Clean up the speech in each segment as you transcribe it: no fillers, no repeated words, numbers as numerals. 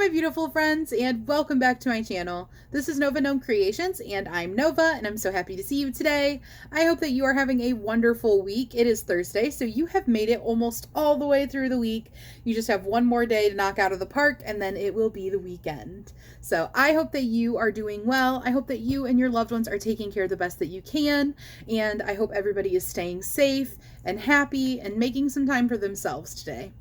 my beautiful friends, and welcome back to my channel. This is Nova Gnome Creations, and I'm Nova, and I'm so happy to see you today. I hope that you are having a wonderful week. It is Thursday, so you have made it almost all the way through the week. You just have one more day to knock out of the park, and then it will be the weekend. So I hope that you are doing well. I hope that you and your loved ones are taking care of the best that you can, and I hope everybody is staying safe and happy and making some time for themselves today.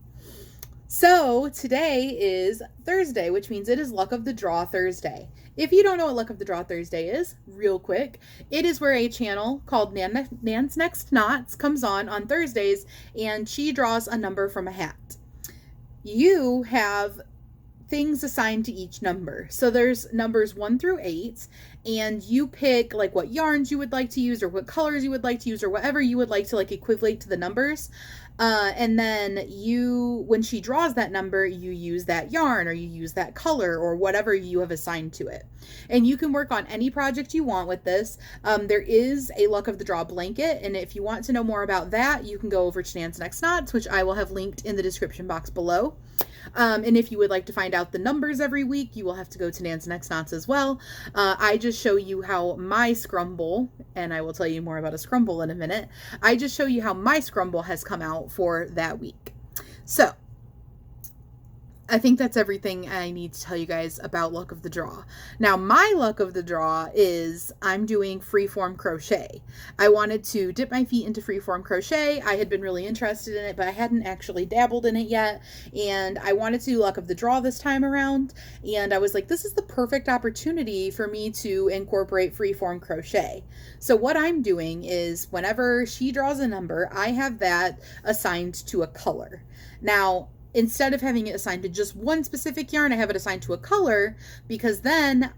So today is Thursday, which means it is Luck of the Draw Thursday. If you don't know what Luck of the Draw Thursday is, real quick, it is where a channel called Nan's Next Knots comes on Thursdays, and she draws a number from a hat. You have things assigned to each number. So there's numbers 1 through 8, and you pick like what yarns you would like to use or what colors you would like to use or whatever you would like to like equivalent to the numbers. And then when she draws that number, you use that yarn or you use that color or whatever you have assigned to it. And you can work on any project you want with this. There is a Luck of the Draw blanket, and if you want to know more about that, you can go over to Nan's Next Knots, which I will have linked in the description box below. And if you would like to find out the numbers every week, you will have to go to Nan's Next Knots as well. I just show you how my Scrumble, and I will tell you more about a Scrumble in a minute. I just show you how my Scrumble has come out for that week. So I think that's everything I need to tell you guys about Luck of the Draw. Now, my Luck of the Draw is I'm doing Freeform Crochet. I wanted to dip my feet into Freeform Crochet. I had been really interested in it, but I hadn't actually dabbled in it yet. And I wanted to do Luck of the Draw this time around. And I was like, this is the perfect opportunity for me to incorporate Freeform Crochet. So what I'm doing is whenever she draws a number, I have that assigned to a color. Now, instead of having it assigned to just one specific yarn, I have it assigned to a color because then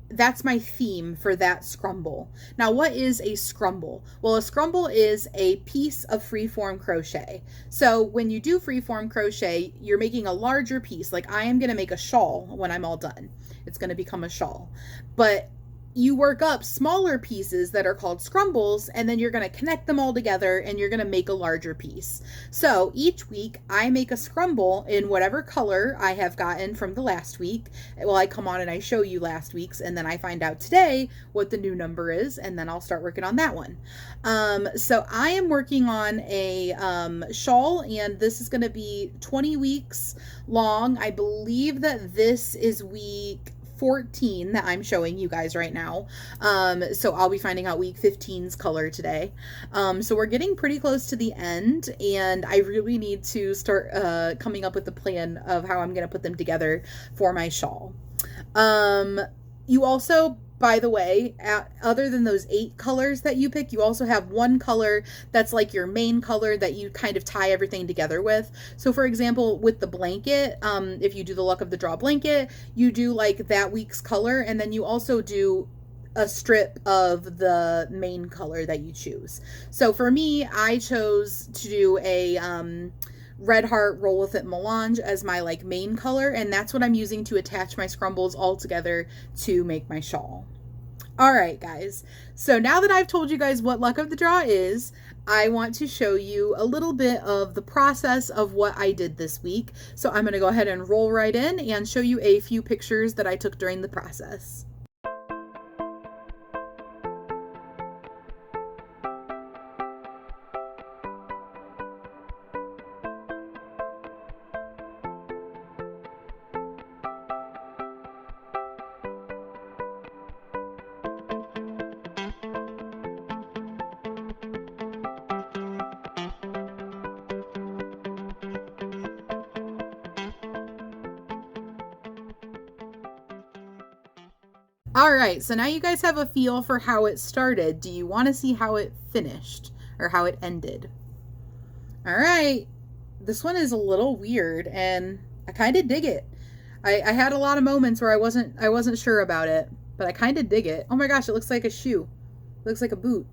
that's my theme for that Scrumble. Now, what is a Scrumble? Well, a Scrumble is a piece of freeform crochet. So when you do freeform crochet, you're making a larger piece. Like I am going to make a shawl when I'm all done. It's going to become a shawl. But you work up smaller pieces that are called scrumbles, and then you're going to connect them all together and you're going to make a larger piece. So each week I make a scrumble in whatever color I have gotten from the last week. Well, I come on and I show you last week's, and then I find out today what the new number is, and then I'll start working on that one. So I am working on a shawl, and this is going to be 20 weeks long. I believe that this is week 14 that I'm showing you guys right now. So I'll be finding out week 15's color today. So we're getting pretty close to the end, and I really need to start coming up with a plan of how I'm going to put them together for my shawl. You also, by the way, other than those 8 colors that you pick, you also have one color that's like your main color that you kind of tie everything together with. So for example, with the blanket, if you do the Luck of the Draw blanket, you do like that week's color, and then you also do a strip of the main color that you choose. So for me, I chose to do a Red Heart Roll With It Melange as my like main color, and that's what I'm using to attach my scrumbles all together to make my shawl. All right, guys. So now that I've told you guys what Luck of the Draw is, I want to show you a little bit of the process of what I did this week. So I'm going to go ahead and roll right in and show you a few pictures that I took during the process. All right, so now you guys have a feel for how it started. Do you want to see how it finished or how it ended? All right, this one is a little weird, and I kind of dig it. I had a lot of moments where I wasn't sure about it, but I kind of dig it. Oh my gosh, it looks like a shoe. It looks like a boot.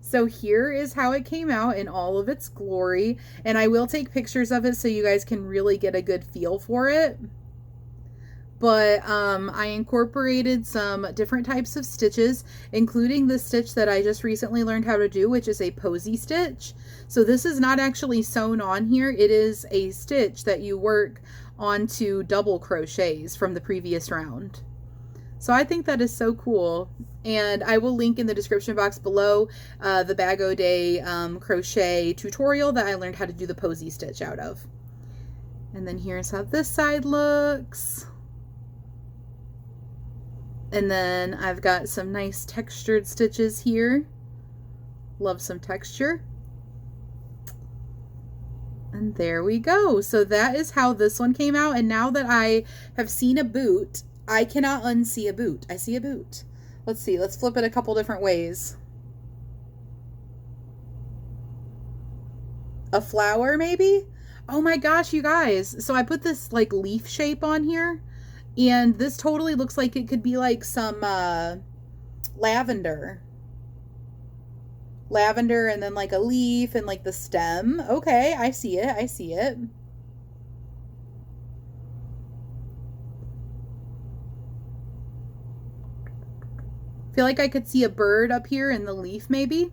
So here is how it came out in all of its glory, and I will take pictures of it so you guys can really get a good feel for it. but I incorporated some different types of stitches, including the stitch that I just recently learned how to do, which is a posy stitch. So this is not actually sewn on here. It is a stitch that you work onto double crochets from the previous round. So I think that is so cool. And I will link in the description box below the Bag O Day crochet tutorial that I learned how to do the posy stitch out of. And then here's how this side looks. And then I've got some nice textured stitches here. Love some texture. And there we go. So that is how this one came out. And now that I have seen a boot, I cannot unsee a boot. I see a boot. Let's see. Let's flip it a couple different ways. A flower, maybe? Oh my gosh, you guys. So I put this like leaf shape on here. And this totally looks like it could be like some lavender. Lavender and then like a leaf and like the stem. Okay, I see it. I see it. Feel like I could see a bird up here in the leaf maybe.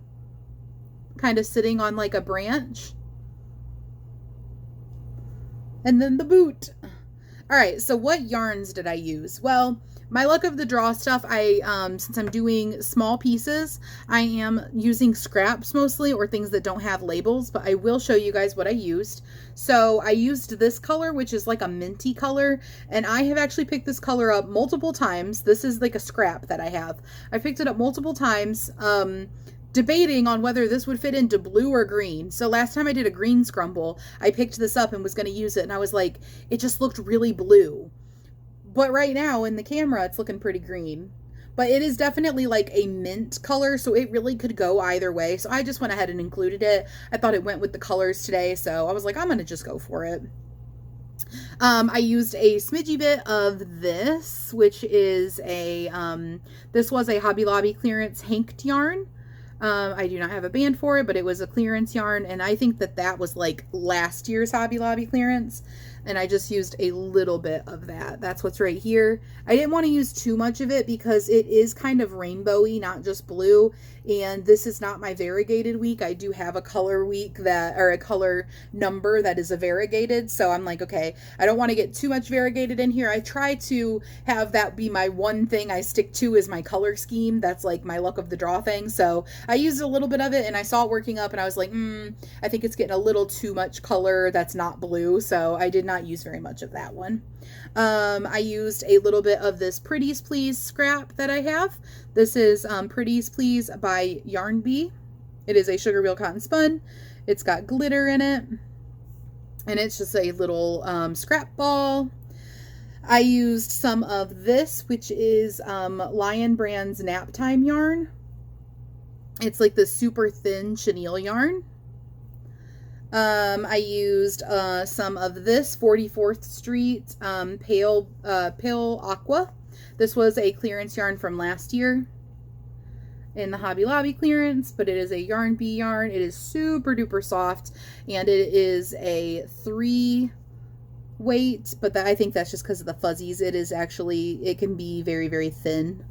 Kind of sitting on like a branch. And then the boot. All right, so what yarns did I use? Well, my luck of the draw stuff, since I'm doing small pieces, I am using scraps mostly, or things that don't have labels, but I will show you guys what I used. So I used this color, which is like a minty color, and I have actually picked this color up multiple times. This is like a scrap that I have. I picked it up multiple times, debating on whether this would fit into blue or green. So last time I did a green scrumble, I picked this up and was going to use it, and I was like, it just looked really blue. But right now in the camera, it's looking pretty green. But it is definitely like a mint color, so it really could go either way. So I just went ahead and included it. I thought it went with the colors today, so I was like, I'm going to just go for it. I used a smidgy bit of this, which is this was a Hobby Lobby clearance hanked yarn. I do not have a band for it, but it was a clearance yarn, and I think that that was like last year's Hobby Lobby clearance, and I just used a little bit of that. That's what's right here. I didn't want to use too much of it because it is kind of rainbowy, not just blue, and this is not my variegated week. I do have a color week or a color number that is a variegated, so I'm like, okay, I don't want to get too much variegated in here. I try to have that be my one thing I stick to is my color scheme. That's like my luck of the draw thing, so I used a little bit of it, and I saw it working up, and I was like, I think it's getting a little too much color that's not blue, so I did not use very much of that one. I used a little bit of this Pretties Please scrap that I have. This is Pretties Please by Yarn Bee. It is a sugar reel cotton spun. It's got glitter in it, and it's just a little scrap ball. I used some of this, which is Lion Brand's Nap Time yarn. It's like the super thin chenille yarn. I used some of this 44th Street Pale Aqua. This was a clearance yarn from last year in the Hobby Lobby clearance, but it is a Yarn Bee yarn. It is super duper soft, and it is a 3 weight, but I think that's just because of the fuzzies. It can be very, very thin.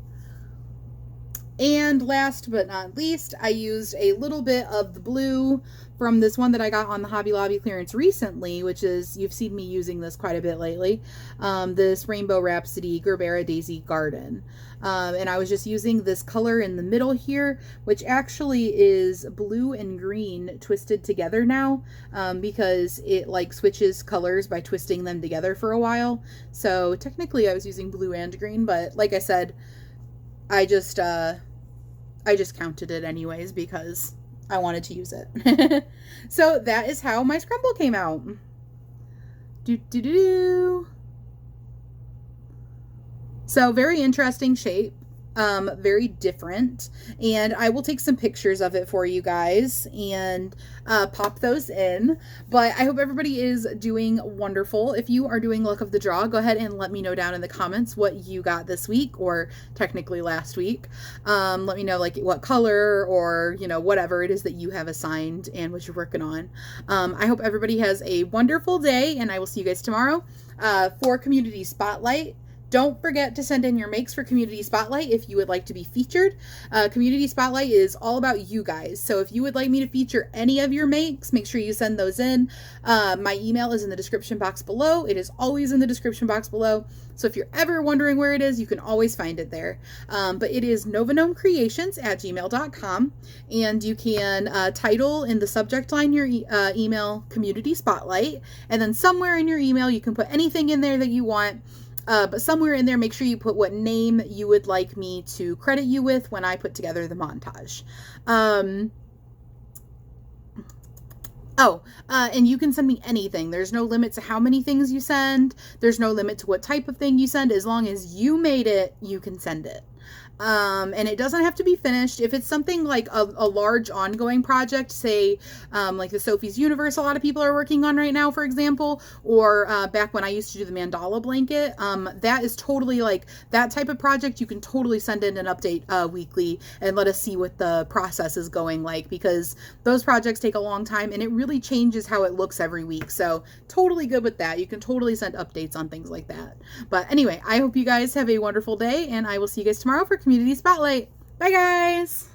And last but not least, I used a little bit of the blue from this one that I got on the Hobby Lobby clearance recently, which is, you've seen me using this quite a bit lately, this Rainbow Rhapsody Gerbera Daisy Garden. And I was just using this color in the middle here, which actually is blue and green twisted together now, because it like switches colors by twisting them together for a while. So technically I was using blue and green, but like I said, I just counted it anyways because I wanted to use it. So that is how my Scrumble came out. So very interesting shape. Very different, and I will take some pictures of it for you guys and pop those in. But I hope everybody is doing wonderful. If you are doing luck of the draw, go ahead and let me know down in the comments what you got this week, or technically last week. Let me know like what color, or you know, whatever it is that you have assigned and what you're working on. I hope everybody has a wonderful day, and I will see you guys tomorrow for Community Spotlight. Don't forget to send in your makes for Community Spotlight if you would like to be featured. Community Spotlight is all about you guys. So if you would like me to feature any of your makes, make sure you send those in. My email is in the description box below. It is always in the description box below. So if you're ever wondering where it is, you can always find it there. But it is novagnomecreations@gmail.com. And you can title in the subject line your email Community Spotlight. And then somewhere in your email, you can put anything in there that you want. But somewhere in there, make sure you put what name you would like me to credit you with when I put together the montage. And you can send me anything. There's no limit to how many things you send. There's no limit to what type of thing you send. As long as you made it, you can send it. And it doesn't have to be finished. If it's something like a large ongoing project, say like the Sophie's Universe a lot of people are working on right now, for example, or back when I used to do the mandala blanket, that is totally like that type of project. You can totally send in an update weekly and let us see what the process is going like, because those projects take a long time and it really changes how it looks every week. So totally good with that. You can totally send updates on things like that. But anyway, I hope you guys have a wonderful day, and I will see you guys tomorrow for Community Spotlight. Bye, guys!